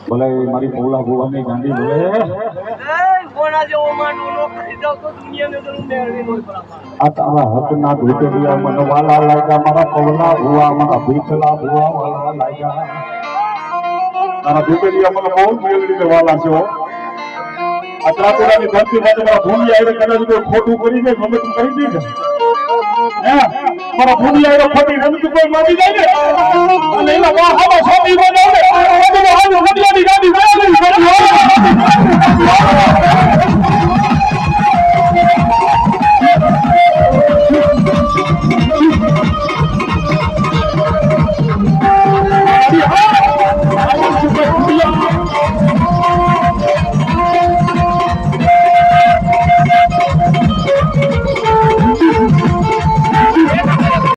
બોલે મારી બોલા બોવાની ગાંડી બોલે કોના જેવો માંડવો નો કરી જાવ તો દુનિયાને તો મેળવી નો આ તારા હક ના ભૂતે દિયા મને વાલા લાગ્યા મારા પવલા ભુવા મારા ભીખલા ભુવા વાલા લાગ્યા તારા ભૂતે દિયા મને બહુ મેળવી વાલા છો આ ત્રાપુરાની ધરતી માટે મારા ભૂમિ આવીને કદાચ કોઈ ખોટું કરી દે ગમે તું કરી દે હે મારા ભૂમિ આવીને ખોટી રમત કોઈ મારી જાય ને અને એના વાહામાં સોટી બનાવે બધું હાજુ નદીયાની